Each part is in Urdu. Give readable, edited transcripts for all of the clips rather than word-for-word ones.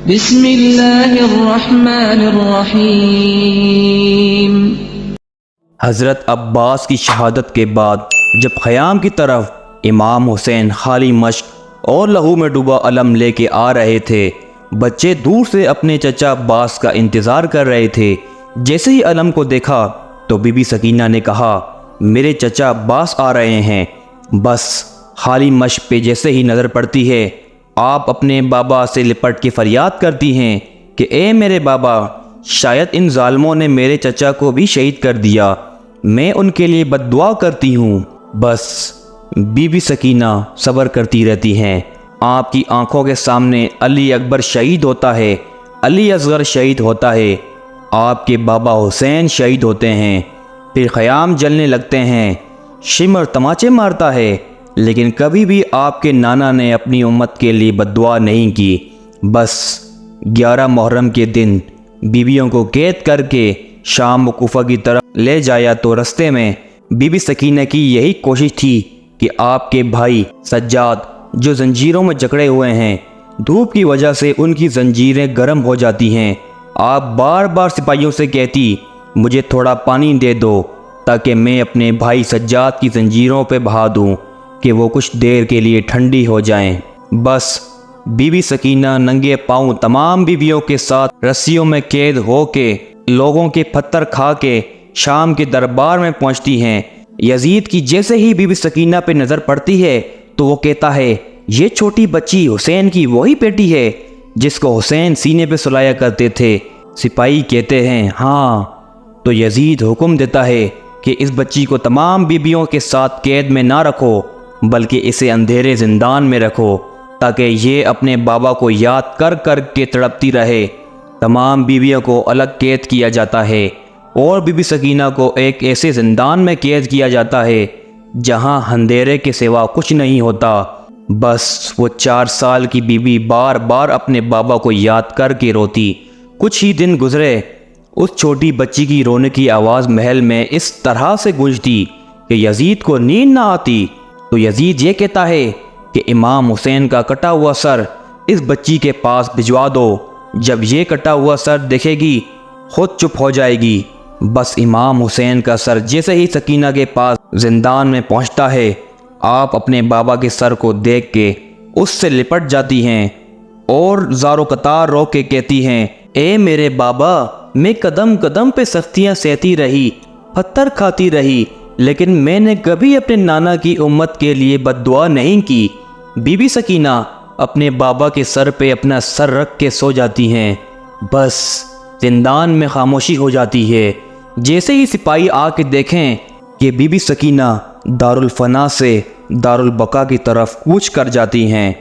بسم اللہ الرحمن الرحیم۔ حضرت عباس کی شہادت کے بعد جب خیام کی طرف امام حسین خالی مشق اور لہو میں ڈوبا علم لے کے آ رہے تھے، بچے دور سے اپنے چچا عباس کا انتظار کر رہے تھے۔ جیسے ہی علم کو دیکھا تو بی بی سکینہ نے کہا، میرے چچا عباس آ رہے ہیں۔ بس خالی مشق پہ جیسے ہی نظر پڑتی ہے، آپ اپنے بابا سے لپٹ کے فریاد کرتی ہیں کہ اے میرے بابا، شاید ان ظالموں نے میرے چچا کو بھی شہید کر دیا، میں ان کے لیے بد دعا کرتی ہوں۔ بس بی بی سکینہ صبر کرتی رہتی ہیں۔ آپ کی آنکھوں کے سامنے علی اکبر شہید ہوتا ہے، علی اصغر شہید ہوتا ہے، آپ کے بابا حسین شہید ہوتے ہیں، پھر خیام جلنے لگتے ہیں، شمر تماچے مارتا ہے، لیکن کبھی بھی آپ کے نانا نے اپنی امت کے لیے بد دعا نہیں کی۔ بس 11 محرم کے دن بیویوں کو قید کر کے شام و کوفہ کی طرف لے جایا تو رستے میں بی بی سکینہ کی یہی کوشش تھی کہ آپ کے بھائی سجاد جو زنجیروں میں جکڑے ہوئے ہیں، دھوپ کی وجہ سے ان کی زنجیریں گرم ہو جاتی ہیں۔ آپ بار بار سپاہیوں سے کہتی، مجھے تھوڑا پانی دے دو تاکہ میں اپنے بھائی سجاد کی زنجیروں پہ بہا دوں کہ وہ کچھ دیر کے لیے ٹھنڈی ہو جائیں۔ بس بی بی سکینہ ننگے پاؤں تمام بیویوں کے ساتھ رسیوں میں قید ہو کے لوگوں کے پتھر کھا کے شام کے دربار میں پہنچتی ہیں۔ یزید کی جیسے ہی بی بی سکینہ پہ نظر پڑتی ہے تو وہ کہتا ہے، یہ چھوٹی بچی حسین کی وہی بیٹی ہے جس کو حسین سینے پہ سلایا کرتے تھے۔ سپاہی کہتے ہیں ہاں۔ تو یزید حکم دیتا ہے کہ اس بچی کو تمام بیویوں کے ساتھ قید میں نہ رکھو، بلکہ اسے اندھیرے زندان میں رکھو تاکہ یہ اپنے بابا کو یاد کر کر کے تڑپتی رہے۔ تمام بیویوں کو الگ قید کیا جاتا ہے اور بی بی سکینہ کو ایک ایسے زندان میں قید کیا جاتا ہے جہاں اندھیرے کے سوا کچھ نہیں ہوتا۔ بس وہ 4 سال کی بیوی بار بار اپنے بابا کو یاد کر کے روتی۔ کچھ ہی دن گزرے، اس چھوٹی بچی کی رونے کی آواز محل میں اس طرح سے گونجتی کہ یزید کو نیند نہ آتی۔ تو یزید یہ کہتا ہے کہ امام حسین کا کٹا ہوا سر اس بچی کے پاس بھجوا دو، جب یہ کٹا ہوا سر دیکھے گی خود چپ ہو جائے گی۔ بس امام حسین کا سر جیسے ہی سکینہ کے پاس زندان میں پہنچتا ہے، آپ اپنے بابا کے سر کو دیکھ کے اس سے لپٹ جاتی ہیں اور زارو قطار رو کے کہتی ہیں، اے میرے بابا، میں قدم قدم پہ سختیاں سہتی رہی، پتھر کھاتی رہی، لیکن میں نے کبھی اپنے نانا کی امت کے لیے بد دعا نہیں کی۔ بی بی سکینہ اپنے بابا کے سر پہ اپنا سر رکھ کے سو جاتی ہیں۔ بس زندان میں خاموشی ہو جاتی ہے۔ جیسے ہی سپاہی آ کے دیکھیں کہ بی بی سکینہ دارالفنا سے دارالبقا کی طرف کوچ کر جاتی ہیں،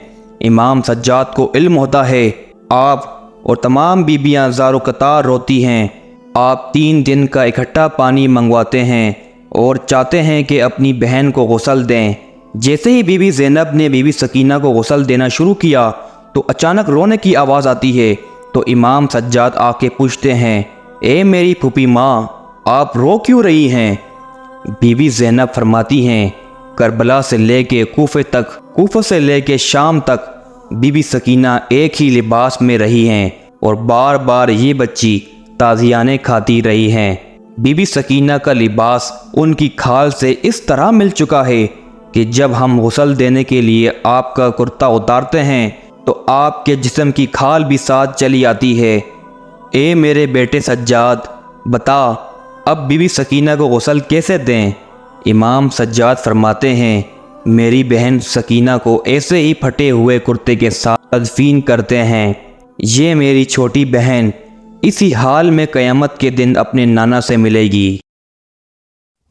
امام سجاد کو علم ہوتا ہے۔ آپ اور تمام بیبیاں زارو قطار روتی ہیں۔ آپ 3 دن کا اکٹھا پانی منگواتے ہیں اور چاہتے ہیں کہ اپنی بہن کو غسل دیں۔ جیسے ہی بی بی زینب نے بی بی سکینہ کو غسل دینا شروع کیا تو اچانک رونے کی آواز آتی ہے۔ تو امام سجاد آ کے پوچھتے ہیں، اے میری پھوپھی ماں، آپ رو کیوں رہی ہیں؟ بی بی زینب فرماتی ہیں، کربلا سے لے کے کوفے تک، کوفہ سے لے کے شام تک بی بی سکینہ ایک ہی لباس میں رہی ہیں اور بار بار یہ بچی تازیانے کھاتی رہی ہیں۔ بی بی سکینہ کا لباس ان کی کھال سے اس طرح مل چکا ہے کہ جب ہم غسل دینے کے لیے آپ کا کرتا اتارتے ہیں تو آپ کے جسم کی کھال بھی ساتھ چلی آتی ہے۔ اے میرے بیٹے سجاد، بتا اب بی بی سکینہ کو غسل کیسے دیں؟ امام سجاد فرماتے ہیں، میری بہن سکینہ کو ایسے ہی پھٹے ہوئے کرتے کے ساتھ تدفین کرتے ہیں۔ یہ میری چھوٹی بہن اسی حال میں قیامت کے دن اپنے نانا سے ملے گی۔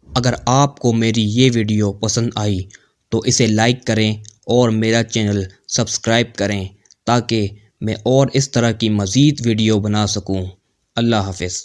اگر آپ کو میری یہ ویڈیو پسند آئی تو اسے لائک کریں اور میرا چینل سبسکرائب کریں تاکہ میں اور اس طرح کی مزید ویڈیو بنا سکوں۔ اللہ حافظ۔